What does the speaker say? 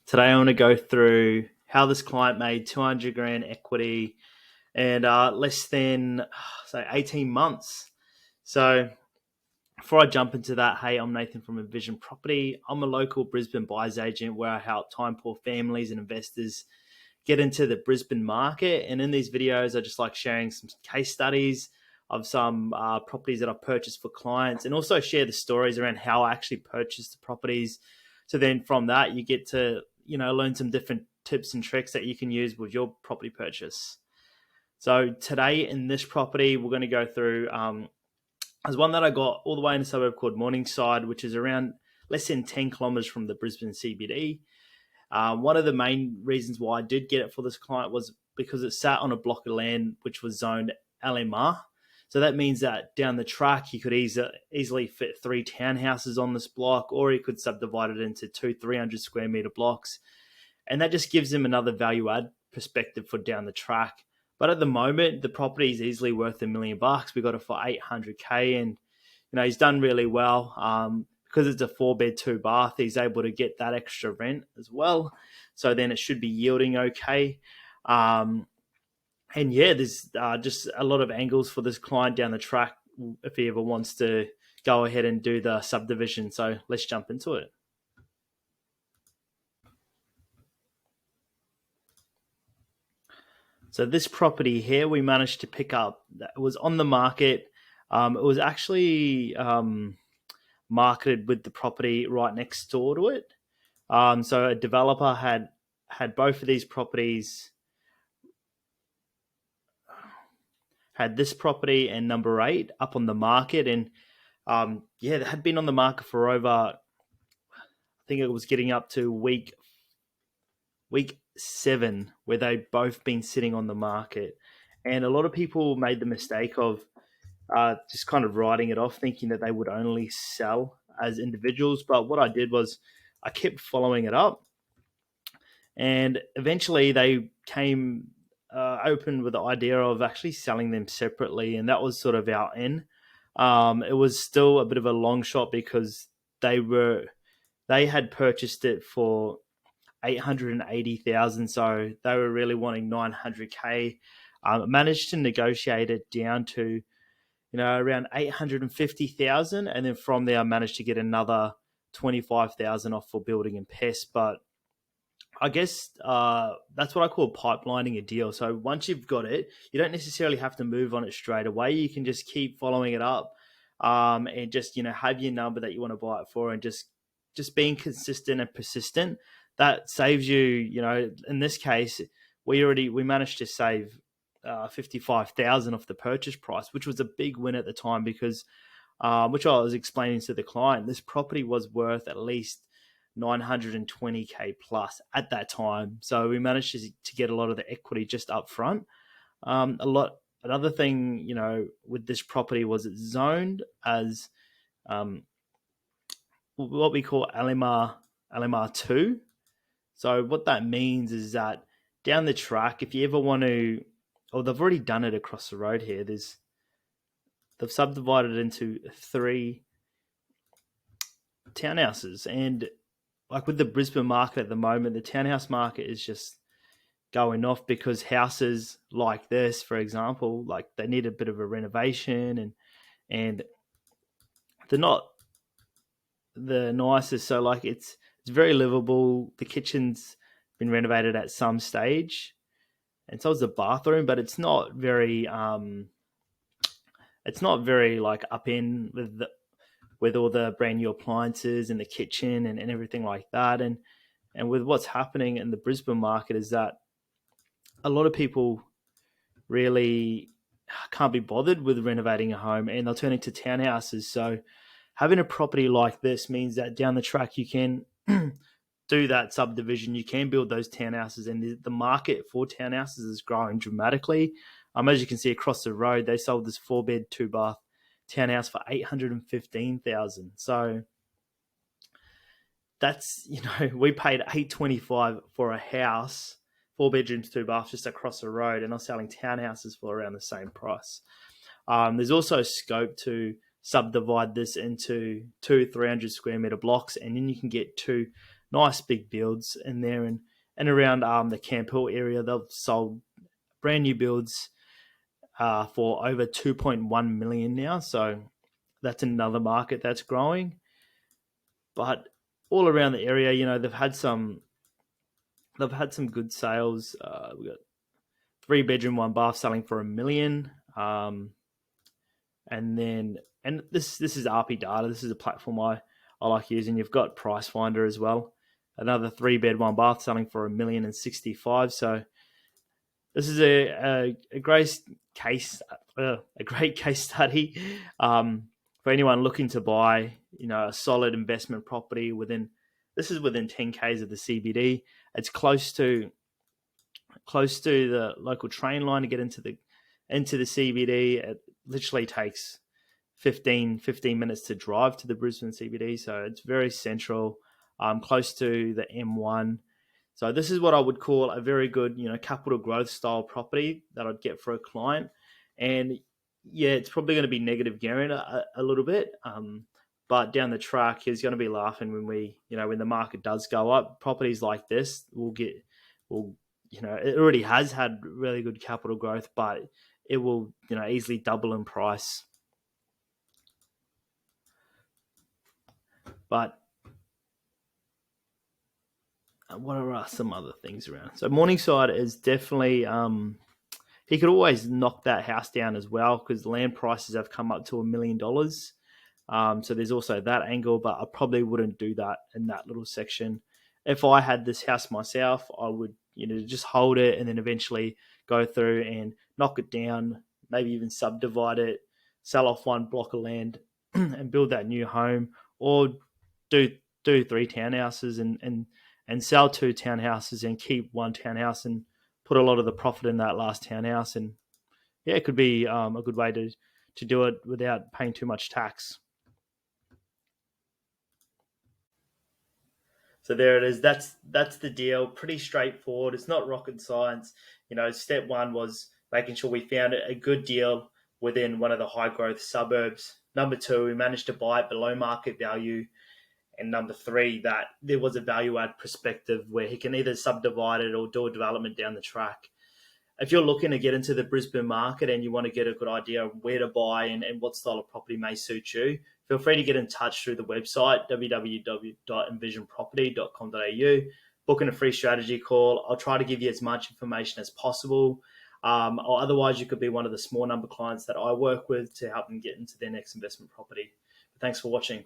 Today I want to go through how this client made 200 grand equity and less than say 18 months. So before I jump into that, hey, I'm Nathan from Envision Property. I'm a local Brisbane buyers agent where I help time poor families and investors get into the Brisbane market. And in these videos, I just like sharing some case studies of some properties that I've purchased for clients, and also share the stories around how I actually purchased the properties. So then from that, you get to learn some different tips and tricks that you can use with your property purchase. So today in this property, we're going to go through. There's one that I got all the way in a suburb called Morningside, which is around less than 10 kilometers from the Brisbane CBD. One of the main reasons why I did get it for this client was because it sat on a block of land which was zoned LMR. So that means that down the track, you could easily fit 3 townhouses on this block, or you could subdivide it into 300 square meter blocks. And that just gives him another value add perspective for down the track. But at the moment, the property is easily worth $1 million. We got it for 800K, and he's done really well. Because it's a 4-bed, 2-bath, he's able to get that extra rent as well. So then it should be yielding okay. And yeah, there's just a lot of angles for this client down the track if he ever wants to go ahead and do the subdivision. So let's jump into it. So this property here, we managed to pick up. It was on the market. It was actually marketed with the property right next door to it. So a developer had both of these properties, had this property and number 8 up on the market, and they had been on the market for over, I think it was getting up to week 7, where they both been sitting on the market. And a lot of people made the mistake of just kind of writing it off, thinking that they would only sell as individuals. But what I did was I kept following it up, and eventually they came open with the idea of actually selling them separately, and that was sort of our in. It was still a bit of a long shot because they had purchased it for 880,000, so they were really wanting 900K. Managed to negotiate it down to around 850,000, and then from there I managed to get another 25,000 off for building and pest. But I guess that's what I call pipelining a deal. So once you've got it, you don't necessarily have to move on it straight away. You can just keep following it up, and just have your number that you want to buy it for, and just being consistent and persistent. That saves you. In this case, we managed to save 55,000 off the purchase price, which was a big win at the time because, which I was explaining to the client, this property was worth at least 920K plus at that time. So we managed to get a lot of the equity just up front. Another thing, with this property was it's zoned as what we call LMR2. So what that means is that down the track, if you ever want to, or they've already done it across the road here, they've subdivided it into 3 townhouses. And like with the Brisbane market at the moment, the townhouse market is just going off because houses like this, for example, like they need a bit of a renovation, and they're not the nicest. So like it's very livable. The kitchen's been renovated at some stage, and so is the bathroom, but it's not very like up in with all the brand new appliances in the kitchen and everything like that. And with what's happening in the Brisbane market is that a lot of people really can't be bothered with renovating a home, and they'll turn into townhouses. So having a property like this means that down the track you can do that subdivision, you can build those townhouses, and the market for townhouses is growing dramatically. As you can see across the road, they sold this 4-bed, 2-bath townhouse for 815,000. So that's we paid 825 for a house, 4 bedrooms, 2 baths, just across the road, and I'm selling townhouses for around the same price. There's also scope to subdivide this into 300 square meter blocks, and then you can get 2 nice big builds in there, and around the Camp Hill area, they've sold brand new builds for over 2.1 million now. So that's another market that's growing. But all around the area, they've had some good sales. We got 3 bedroom, 1 bath selling for $1 million. And this is RP Data. This is a platform I like using. You've got Price Finder as well. Another 3 bed, 1 bath selling for $1,065,000. So this is a great case study for anyone looking to buy a solid investment property within. This is within 10 k's of the CBD. It's close to the local train line to get into the CBD. It literally takes 15 minutes to drive to the Brisbane CBD, so it's very central, close to the M1. So this is what I would call a very good, capital growth style property that I'd get for a client. And yeah, it's probably going to be negative gearing a little bit, but down the track, he's going to be laughing when the market does go up. Properties like this it already has had really good capital growth, but it will, easily double in price. But what are some other things around? So Morningside is definitely he could always knock that house down as well because land prices have come up to $1 million. So there's also that angle, but I probably wouldn't do that in that little section. If I had this house myself, I would just hold it and then eventually go through and knock it down, maybe even subdivide it, sell off one block of land and build that new home, or do 3 townhouses and sell 2 townhouses and keep 1 townhouse and put a lot of the profit in that last townhouse. And yeah, it could be a good way to do it without paying too much tax. So there it is. That's the deal. Pretty straightforward. It's not rocket science. Step one was making sure we found a good deal within one of the high growth suburbs. Number two, we managed to buy it below market value. And number three, that there was a value add perspective where he can either subdivide it or do a development down the track. If you're looking to get into the Brisbane market and you want to get a good idea of where to buy and what style of property may suit you, feel free to get in touch through the website, www.envisionproperty.com.au. Book in a free strategy call. I'll try to give you as much information as possible. Or otherwise, you could be one of the small number clients that I work with to help them get into their next investment property. Thanks for watching.